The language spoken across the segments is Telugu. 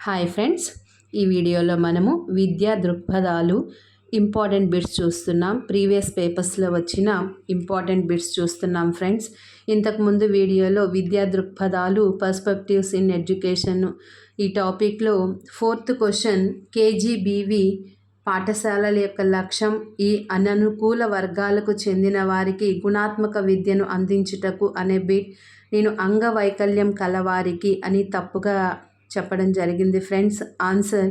హాయ్ ఫ్రెండ్స్, ఈ వీడియోలో మనము విద్యా దృక్పథాలు ఇంపార్టెంట్ బిట్స్ చూస్తున్నాం. ప్రీవియస్ పేపర్స్లో వచ్చిన ఇంపార్టెంట్ బిట్స్ చూస్తున్నాం ఫ్రెండ్స్. ఇంతకుముందు వీడియోలో విద్యా దృక్పథాలు పర్స్పెక్టివ్స్ ఇన్ ఎడ్యుకేషన్ ఈ టాపిక్లో 4th క్వశ్చన్ కేజీబీవి పాఠశాలల యొక్క లక్ష్యం ఈ అననుకూల వర్గాలకు చెందిన వారికి గుణాత్మక విద్యను అందించుటకు అనే బిట్ నేను అంగవైకల్యం కలవారికి అని తప్పుగా చెప్పడం జరిగింది ఫ్రెండ్స్. ఆన్సర్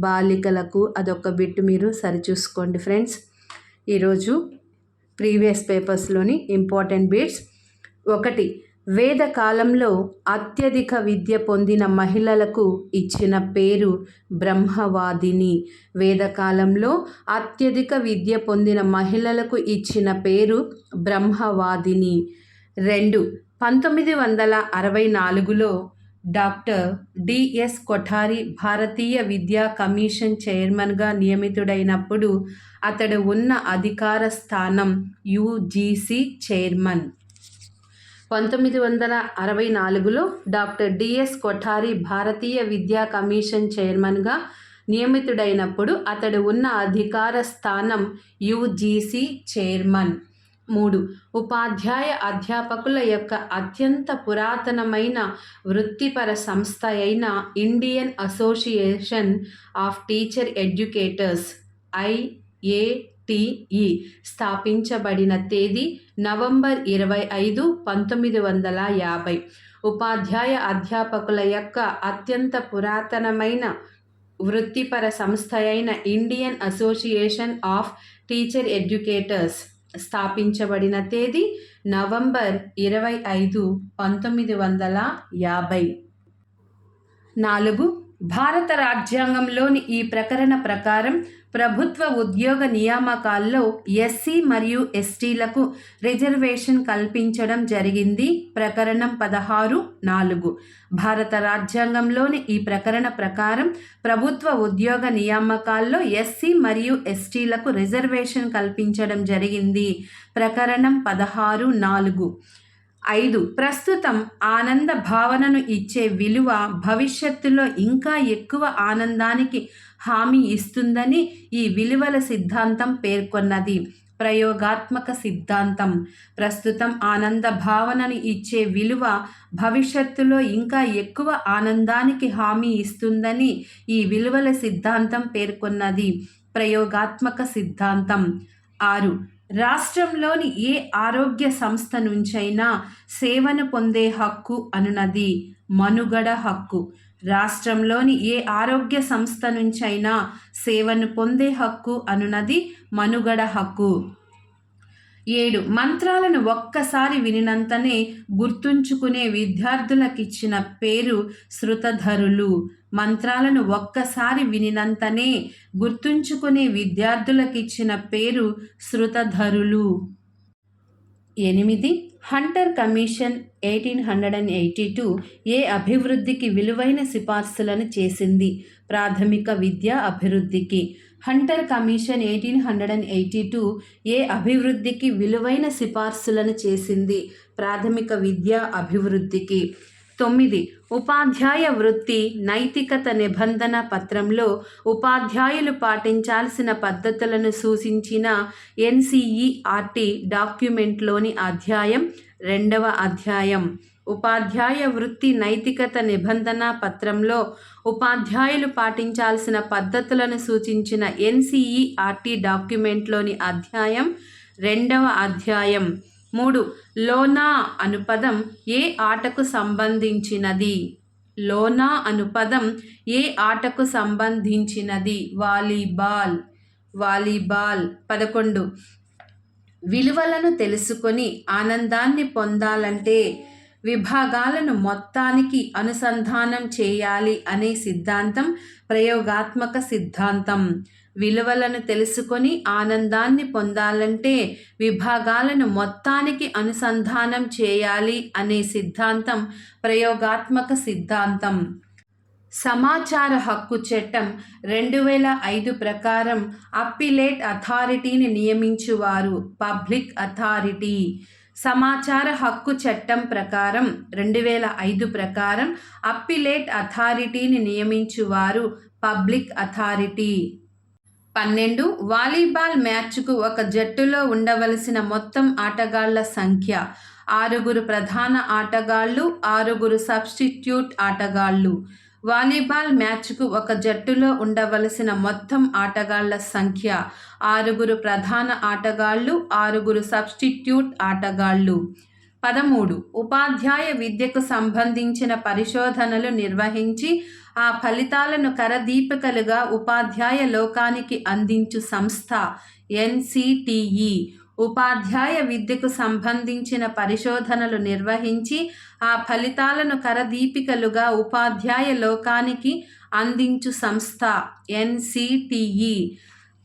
బాలికలకు. అదొక బిట్ మీరు సరిచూసుకోండి ఫ్రెండ్స్. ఈరోజు ప్రీవియస్ పేపర్స్లోని ఇంపార్టెంట్ బిట్స్. 1. వేద కాలంలో అత్యధిక విద్య పొందిన మహిళలకు ఇచ్చిన పేరు బ్రహ్మవాదిని. వేదకాలంలో అత్యధిక విద్య పొందిన మహిళలకు ఇచ్చిన పేరు బ్రహ్మవాదిని. 2. 1964లో డాక్టర్ డిఎస్ కొఠారి భారతీయ విద్యా కమిషన్ చైర్మన్గా నియమితుడైనప్పుడు అతడు ఉన్న అధికార స్థానం యుజిసి చైర్మన్. 1964లో డాక్టర్ డిఎస్ కొఠారి భారతీయ విద్యా కమిషన్ చైర్మన్గా నియమితుడైనప్పుడు అతడు ఉన్న అధికార స్థానం యుజిసి చైర్మన్. 3. ఉపాధ్యాయ అధ్యాపకుల యొక్క అత్యంత పురాతనమైన వృత్తిపర సంస్థ అయిన Indian association of teacher educators IATE స్థాపించబడిన తేదీ నవంబర్ 25, 1950. ఉపాధ్యాయ అధ్యాపకుల యొక్క అత్యంత పురాతనమైన వృత్తిపర సంస్థ అయిన Indian association of teacher educators స్థాపించబడిన తేదీ నవంబర్ 25, 1950. 4. భారత రాజ్యాంగంలోని ఈ ప్రకరణ ప్రకారం ప్రభుత్వ ఉద్యోగ నియామకాల్లో ఎస్సీ మరియు ఎస్టీలకు రిజర్వేషన్ కల్పించడం జరిగింది. ప్రకరణం 16(4). భారత రాజ్యాంగంలోని ఈ ప్రకరణ ప్రకారం ప్రభుత్వ ఉద్యోగ నియామకాల్లో ఎస్సీ మరియు ఎస్టీలకు రిజర్వేషన్ కల్పించడం జరిగింది. ప్రకరణం 16(4). 5. ప్రస్తుతం ఆనంద భావనను ఇచ్చే విలువ భవిష్యత్తులో ఇంకా ఎక్కువ ఆనందానికి హామీ ఇస్తుందని ఈ విలువల సిద్ధాంతం పేర్కొన్నది. ప్రయోగాత్మక సిద్ధాంతం. ప్రస్తుతం ఆనంద భావనను ఇచ్చే విలువ భవిష్యత్తులో ఇంకా ఎక్కువ ఆనందానికి హామీ ఇస్తుందని ఈ విలువల సిద్ధాంతం పేర్కొన్నది. ప్రయోగాత్మక సిద్ధాంతం. 6. రాష్ట్రంలోని ఏ ఆరోగ్య సంస్థ నుంచైనా సేవను పొందే హక్కు అనునది మనుగడ హక్కు. రాష్ట్రంలోని ఏ ఆరోగ్య సంస్థ నుంచైనా సేవను పొందే హక్కు అనునది మనుగడ హక్కు. 7. మంత్రాలను ఒక్కసారి వినినంతనే గుర్తుంచుకునే విద్యార్థులకిచ్చిన పేరు శృతధరులు. మంత్రాలను ఒక్కసారి వినినంతనే గుర్తుంచుకునే విద్యార్థులకిచ్చిన పేరు శృతధరులు. 8. హంటర్ కమిషన్ 1882 ఏ అభివృద్ధికి విలువైన సిఫార్సులను చేసింది? ప్రాథమిక విద్యా అభివృద్ధికి. హంటర్ కమిషన్ 1882 ఏ అభివృద్ధికి విలువైన సిఫార్సులను చేసింది? ప్రాథమిక విద్యా అభివృద్ధికి. 9. ఉపాధ్యాయ వృత్తి నైతికత నిబంధన పత్రంలో ఉపాధ్యాయులు పాటించాల్సిన పద్ధతులను సూచించిన NCERT డాక్యుమెంట్లోని అధ్యాయం 2వ అధ్యాయం. ఉపాధ్యాయ వృత్తి నైతికత నిబంధన పత్రంలో ఉపాధ్యాయులు పాటించాల్సిన పద్ధతులను సూచించిన NCERT డాక్యుమెంట్లోని అధ్యాయం 2వ అధ్యాయం. 3. లోనా అను పదం ఏ ఆటకు సంబంధించినది? లోనా అను పదం ఏ ఆటకు సంబంధించినది? వాలీబాల్. 11. విలువలను తెలుసుకొని ఆనందాన్ని పొందాలంటే విభాగాలను మొత్తానికి అనుసంధానం చేయాలి అనే సిద్ధాంతం ప్రయోగాత్మక సిద్ధాంతం. విలువలను తెలుసుకొని ఆనందాన్ని పొందాలంటే విభాగాలను మొత్తానికి అనుసంధానం చేయాలి అనే సిద్ధాంతం ప్రయోగాత్మక సిద్ధాంతం. సమాచార హక్కు చట్టం 2005 ప్రకారం అప్పీలేట్ అథారిటీని నియమించువారు పబ్లిక్ అథారిటీ. సమాచార హక్కు చట్టం ప్రకారం 2005 ప్రకారం అప్పిలేట్ అథారిటీని నియమించువారు పబ్లిక్ అథారిటీ. 12. వాలీబాల్ మ్యాచ్కు ఒక జట్టులో ఉండవలసిన మొత్తం ఆటగాళ్ల సంఖ్య 6 ప్రధాన ఆటగాళ్లు, 6 సబ్స్టిట్యూట్ ఆటగాళ్లు. వాలీబాల్ మ్యాచ్కు ఒక జట్టులో ఉండవలసిన మొత్తం ఆటగాళ్ల సంఖ్య 6 ప్రధాన ఆటగాళ్లు, 6 సబ్స్టిట్యూట్ ఆటగాళ్లు. 13. ఉపాధ్యాయ విద్యకు సంబంధించిన పరిశోధనలు నిర్వహించి ఆ ఫలితాలను కరదీపికలుగా ఉపాధ్యాయ లోకానికి అందించు సంస్థ NCTE. ఉపాధ్యాయ విద్యకు సంబంధించిన పరిశోధనలు నిర్వహించి ఆ ఫలితాలను కరదీపికలుగా ఉపాధ్యాయ లోకానికి అందించు సంస్థ NCTE.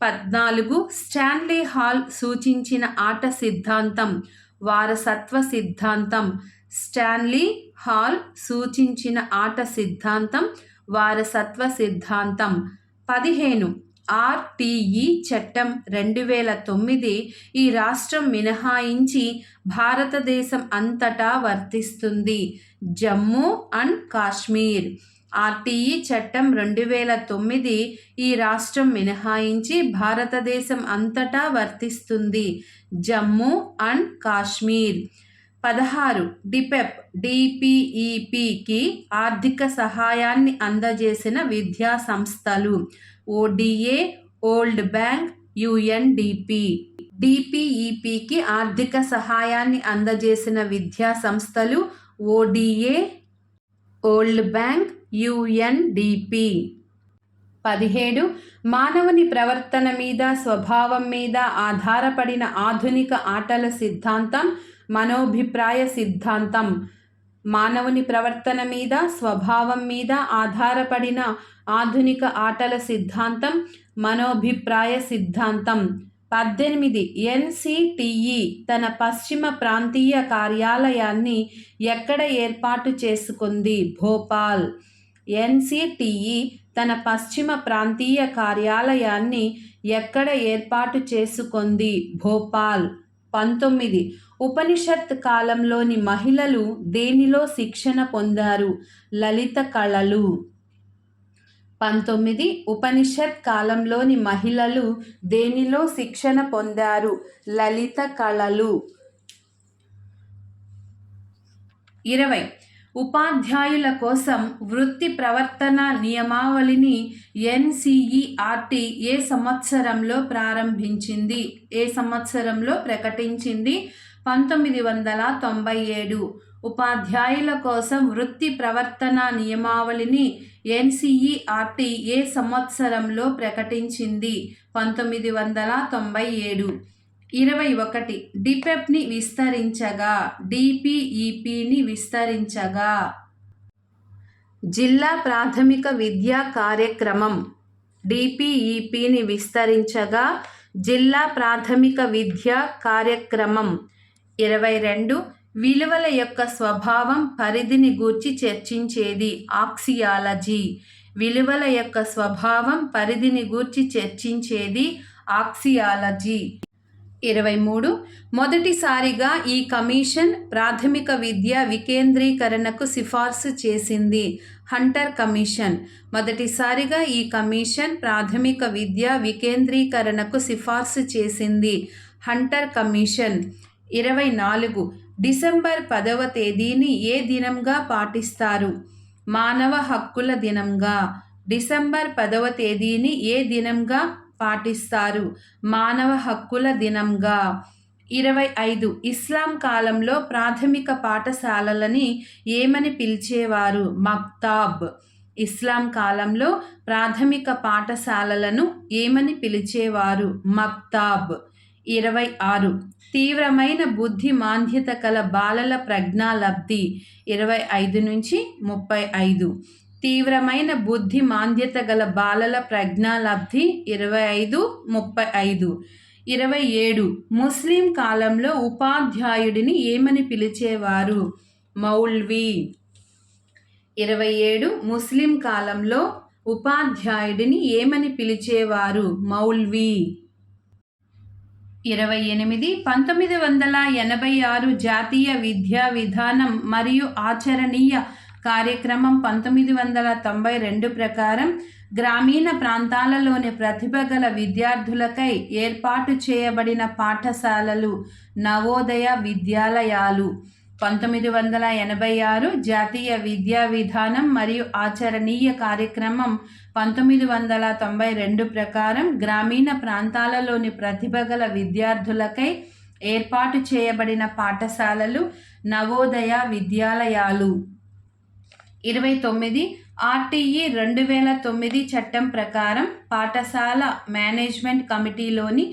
14. స్టాన్లీ హాల్ సూచించిన ఆట సిద్ధాంతం వారసత్వ సిద్ధాంతం. స్టాన్లీ హాల్ సూచించిన ఆట సిద్ధాంతం వారసత్వ సిద్ధాంతం. 15. RTE చట్టం 2009 ఈ రాష్ట్రం మినహాయించి భారతదేశం అంతటా వర్తిస్తుంది. జమ్మూ అండ్ కాశ్మీర్. RTE చట్టం 2009 ఈ రాష్ట్రం మినహాయించి భారతదేశం అంతటా వర్తిస్తుంది. జమ్మూ అండ్ కాశ్మీర్. 16. DPEPకి ఆర్థిక సహాయాన్ని అందజేసిన విద్యా సంస్థలు ODA, వరల్డ్ బ్యాంక్, UNDP. DPEPకి ఆర్థిక సహాయాన్ని అందజేసిన విద్యా సంస్థలు ODA, వరల్డ్ బ్యాంక్, UNDP. 17. మానవుని ప్రవర్తన మీద, స్వభావం మీద ఆధారపడిన ఆధునిక ఆటల సిద్ధాంతం మనోభిప్రాయ సిద్ధాంతం. మానవుని ప్రవర్తన మీద, స్వభావం మీద ఆధారపడిన ఆధునిక ఆటల సిద్ధాంతం మనోభిప్రాయ సిద్ధాంతం. 18. NCTE తన పశ్చిమ ప్రాంతీయ కార్యాలయాన్ని ఎక్కడ ఏర్పాటు చేసుకుంది? భోపాల్. NCTE తన పశ్చిమ ప్రాంతీయ కార్యాలయాన్ని ఎక్కడ ఏర్పాటు చేసుకుంది? భోపాల్. 19. ఉపనిషత్ కాలంలోని మహిళలు దేనిలో శిక్షణ పొందారు? లలిత కళలు. 19. ఉపనిషత్ కాలంలోని మహిళలు దేనిలో శిక్షణ పొందారు? లలిత కళలు. 20. ఉపాధ్యాయుల కోసం వృత్తి ప్రవర్తన నియమావళిని NCERT ఏ సంవత్సరంలో ప్రారంభించింది? ఏ సంవత్సరంలో ప్రకటించింది? 1997. ఉపాధ్యాయుల కోసం వృత్తి ప్రవర్తన నియమావళిని NCERT ఏ సంవత్సరంలో ప్రకటించింది? 1997. 21. DPEPని విస్తరించగా, DPEPని విస్తరించగా. జిల్లా ప్రాథమిక విద్యా కార్యక్రమం. DPEPని విస్తరించగా జిల్లా ప్రాథమిక విద్యా కార్యక్రమం. 22. విలువల యొక్క స్వభావం పరిధిని గూర్చి చర్చించేది ఆక్సియాలజీ. విలువల యొక్క స్వభావం పరిధిని గూర్చి చర్చించేది ఆక్సియాలజీ. 23. మొదటిసారిగా ఈ కమిషన్ ప్రాథమిక విద్య వికేంద్రీకరణకు సిఫార్సు చేసింది. Hunter commission. మొదటిసారిగా ఈ కమిషన్ ప్రాథమిక విద్య వికేంద్రీకరణకు సిఫార్సు చేసింది. Hunter commission. 24. డిసెంబర్ 10వ తేదీని ఏ దినంగా పాటిస్తారు? మానవ హక్కుల దినంగా. డిసెంబర్ 10వ తేదీని ఏ దినంగా పాటిస్తారు? మానవ హక్కుల దినంగా. 25. ఇస్లాం కాలంలో ప్రాథమిక పాఠశాలలని ఏమని పిలిచేవారు? మక్తాబ్. ఇస్లాం కాలంలో ప్రాథమిక పాఠశాలలను ఏమని పిలిచేవారు? మక్తాబ్. 26. తీవ్రమైన బుద్ధి మాంద్యత కల బాలల ప్రజ్ఞాలబ్ధి. 25 నుంచి 35. తీవ్రమైన బుద్ధి మాంద్యత గల బాలల ప్రజ్ఞాలబ్ధి 25-35. 27. ముస్లిం కాలంలో ఉపాధ్యాయుడిని ఏమని పిలిచేవారు? మౌల్వీ. 27. ముస్లిం కాలంలో ఉపాధ్యాయుడిని ఏమని పిలిచేవారు? మౌల్వీ. 28 1986 జాతీయ విద్యా విధానం మరియు ఆచరణీయ కార్యక్రమం 1992 ప్రకారం గ్రామీణ ప్రాంతాలలోని ప్రతిభ గల విద్యార్థులకై ఏర్పాటు చేయబడిన పాఠశాలలు నవోదయ విద్యాలయాలు. 1986 జాతీయ విద్యా విధానం మరియు ఆచరణీయ కార్యక్రమం 1992 ప్రకారం గ్రామీణ ప్రాంతాలలోని ప్రతిభ గల విద్యార్థులకై ఏర్పాటు చేయబడిన పాఠశాలలు నవోదయ విద్యాలయాలు. 29 ఆర్టీఈ 2009 చట్టం ప్రకారం పాఠశాల మేనేజ్మెంట్ కమిటీలోని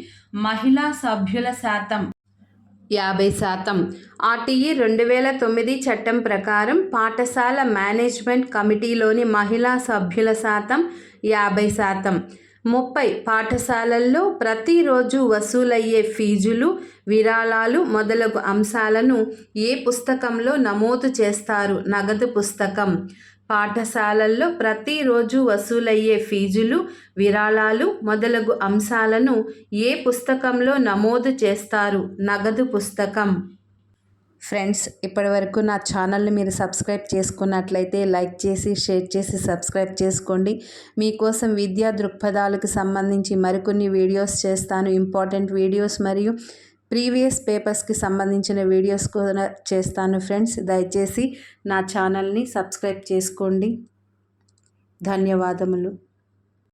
మహిళా సభ్యుల శాతం 50%. ఆర్టీఈ 2009 చట్టం ప్రకారం పాఠశాల మేనేజ్మెంట్ కమిటీలోని మహిళా సభ్యుల శాతం 50%. 30 పాఠశాలల్లో ప్రతిరోజు వసూలయ్యే ఫీజులు, విరాళాలు మొదలగు అంశాలను ఏ పుస్తకంలో నమోదు చేస్తారు? నగదు పుస్తకం. పాఠశాలల్లో ప్రతిరోజు వసూలయ్యే ఫీజులు, విరాళాలు మొదలగు అంశాలను ఏ పుస్తకంలో నమోదు చేస్తారు? నగదు పుస్తకం. ఫ్రెండ్స్, ఇప్పటివరకు నా ఛానల్ని మీరు సబ్స్క్రైబ్ చేసుకున్నట్లయితే లైక్ చేసి, షేర్ చేసి సబ్స్క్రైబ్ చేసుకోండి. మీకోసం విద్యా దృక్పథాలకు సంబంధించి మరికొన్ని వీడియోస్ చేస్తాను. ఇంపార్టెంట్ వీడియోస్ మరియు ప్రీవియస్ పేపర్స్కి సంబంధించిన వీడియోస్ కూడా చేస్తాను. ఫ్రెండ్స్, దయచేసి నా ఛానల్ని సబ్స్క్రైబ్ చేసుకోండి. ధన్యవాదములు.